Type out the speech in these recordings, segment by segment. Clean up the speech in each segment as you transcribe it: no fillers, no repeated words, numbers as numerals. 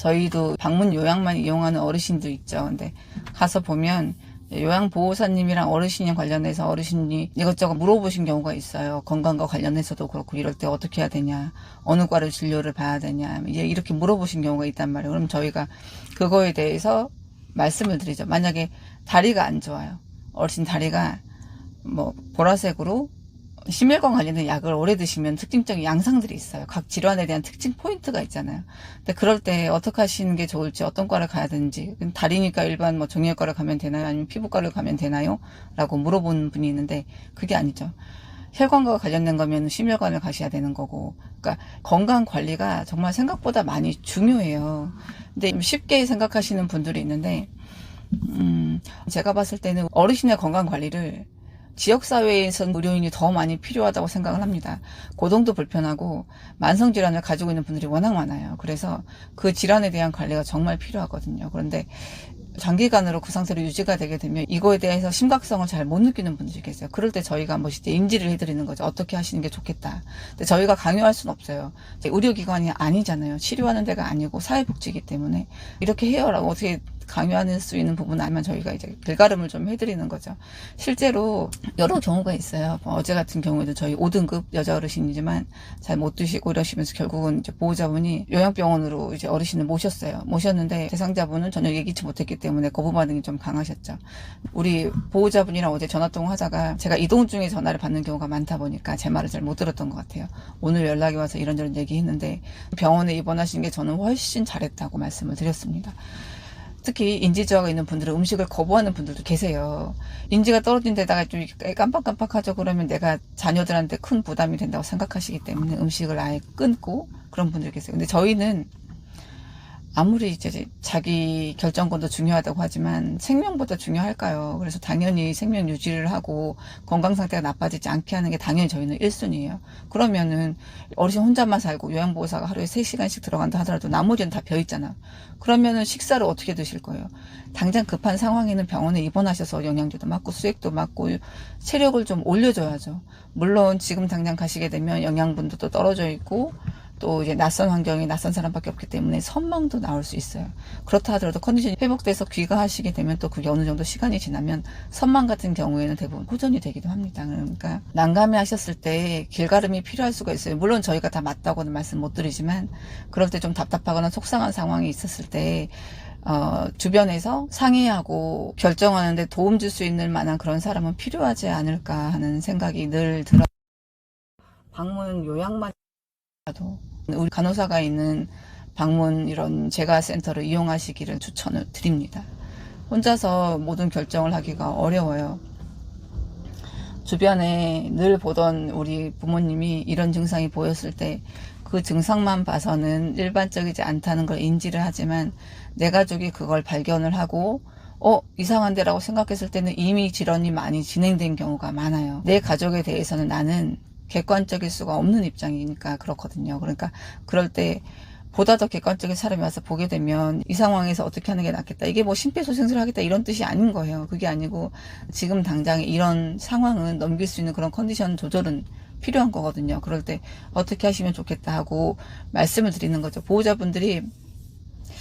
저희도 방문 요양만 이용하는 어르신도 있죠. 근데 가서 보면 요양보호사님이랑 어르신이 관련해서 어르신이 이것저것 물어보신 경우가 있어요. 건강과 관련해서도 그렇고 이럴 때 어떻게 해야 되냐, 어느 과를 진료를 봐야 되냐, 이렇게 물어보신 경우가 있단 말이에요. 그럼 저희가 그거에 대해서 말씀을 드리죠. 만약에 다리가 안 좋아요. 어르신 다리가 뭐 보라색으로 심혈관 관련된 약을 오래 드시면 특징적인 양상들이 있어요. 각 질환에 대한 특징 포인트가 있잖아요. 근데 그럴 때 어떻게 하시는 게 좋을지, 어떤 과를 가야 되는지, 다리니까 일반 뭐 정형외과를 가면 되나요? 아니면 피부과를 가면 되나요? 라고 물어보는 분이 있는데 그게 아니죠. 혈관과 관련된 거면 심혈관을 가셔야 되는 거고, 그러니까 건강 관리가 정말 생각보다 많이 중요해요. 근데 쉽게 생각하시는 분들이 있는데, 제가 봤을 때는 어르신의 건강 관리를 지역사회에서는 의료인이 더 많이 필요하다고 생각을 합니다. 고동도 불편하고 만성질환을 가지고 있는 분들이 워낙 많아요. 그래서 그 질환에 대한 관리가 정말 필요하거든요. 그런데 장기간으로 그 상태로 유지가 되게 되면 이거에 대해서 심각성을 잘 못 느끼는 분들이 계세요. 그럴 때 저희가 한 번씩 인지를 해드리는 거죠. 어떻게 하시는 게 좋겠다. 근데 저희가 강요할 수는 없어요. 의료기관이 아니잖아요. 치료하는 데가 아니고 사회복지이기 때문에 이렇게 해요라고 어떻게 강요할 수 있는 부분은 아니면 저희가 이제 길가름을 좀 해드리는 거죠. 실제로 여러 경우가 있어요. 어제 같은 경우에도 저희 5등급 여자 어르신이지만 잘 못 드시고 이러시면서 결국은 이제 보호자분이 요양병원으로 이제 어르신을 모셨어요. 모셨는데 대상자분은 전혀 예기치 못했기 때문에 거부 반응이 좀 강하셨죠. 우리 보호자분이랑 어제 전화통화 하다가 제가 이동 중에 전화를 받는 경우가 많다 보니까 제 말을 잘 못 들었던 것 같아요. 오늘 연락이 와서 이런저런 얘기했는데 병원에 입원하신 게 저는 훨씬 잘했다고 말씀을 드렸습니다. 특히 인지저하가 있는 분들은 음식을 거부하는 분들도 계세요. 인지가 떨어진 데다가 좀 깜빡깜빡하죠. 그러면 내가 자녀들한테 큰 부담이 된다고 생각하시기 때문에 음식을 아예 끊고 그런 분들 계세요. 근데 저희는 아무리 이제 자기 결정권도 중요하다고 하지만 생명보다 중요할까요? 그래서 당연히 생명 유지를 하고 건강 상태가 나빠지지 않게 하는 게 당연히 저희는 1순위예요. 그러면은 어르신 혼자만 살고 요양보호사가 하루에 3시간씩 들어간다 하더라도 나머지는 다 비어있잖아. 그러면은 식사를 어떻게 드실 거예요? 당장 급한 상황에는 병원에 입원하셔서 영양제도 맞고 수액도 맞고 체력을 좀 올려줘야죠. 물론 지금 당장 가시게 되면 영양분도 또 떨어져 있고 또 이제 낯선 환경에 낯선 사람밖에 없기 때문에 선망도 나올 수 있어요. 그렇다 하더라도 컨디션이 회복돼서 귀가하시게 되면 또 그게 어느 정도 시간이 지나면 선망 같은 경우에는 대부분 호전이 되기도 합니다. 그러니까 난감해 하셨을 때 길가름이 필요할 수가 있어요. 물론 저희가 다 맞다고는 말씀 못 드리지만 그럴 때 좀 답답하거나 속상한 상황이 있었을 때 주변에서 상의하고 결정하는데 도움 줄 수 있는 만한 그런 사람은 필요하지 않을까 하는 생각이 늘 들어요. 방문 요양만 도 우리 간호사가 있는 방문 이런 재가센터를 이용하시기를 추천을 드립니다. 혼자서 모든 결정을 하기가 어려워요. 주변에 늘 보던 우리 부모님이 이런 증상이 보였을 때 그 증상만 봐서는 일반적이지 않다는 걸 인지를 하지만 내 가족이 그걸 발견을 하고 이상한데 라고 생각했을 때는 이미 질환이 많이 진행된 경우가 많아요. 내 가족에 대해서는 나는 객관적일 수가 없는 입장이니까 그렇거든요. 그러니까 그럴 때 보다 더 객관적인 사람이 와서 보게 되면 이 상황에서 어떻게 하는 게 낫겠다. 이게 뭐 심폐소생술을 하겠다 이런 뜻이 아닌 거예요. 그게 아니고 지금 당장 이런 상황은 넘길 수 있는 그런 컨디션 조절은 필요한 거거든요. 그럴 때 어떻게 하시면 좋겠다 하고 말씀을 드리는 거죠. 보호자분들이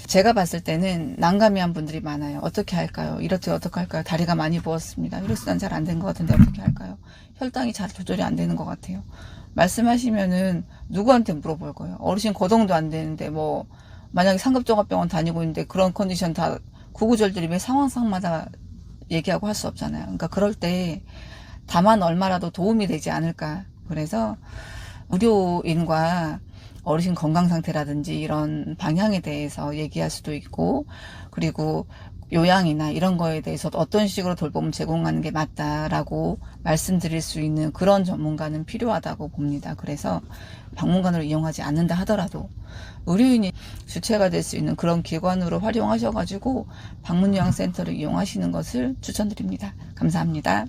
제가 봤을 때는 난감해한 분들이 많아요. 어떻게 할까요? 이렇게 어떻게 할까요? 다리가 많이 부었습니다. 혈수는 잘 안 된 것 같은데 어떻게 할까요? 혈당이 잘 조절이 안 되는 것 같아요. 말씀하시면은 누구한테 물어볼 거예요? 어르신 거동도 안 되는데 뭐 만약에 상급종합병원 다니고 있는데 그런 컨디션 다 구구절절히 매 상황상마다 얘기하고 할 수 없잖아요. 그러니까 그럴 때 다만 얼마라도 도움이 되지 않을까. 그래서 의료인과 어르신 건강 상태라든지 이런 방향에 대해서 얘기할 수도 있고 그리고 요양이나 이런 거에 대해서 어떤 식으로 돌봄을 제공하는 게 맞다라고 말씀드릴 수 있는 그런 전문가는 필요하다고 봅니다. 그래서 방문관으로 이용하지 않는다 하더라도 의료인이 주체가 될 수 있는 그런 기관으로 활용하셔가지고 방문요양센터를 이용하시는 것을 추천드립니다. 감사합니다.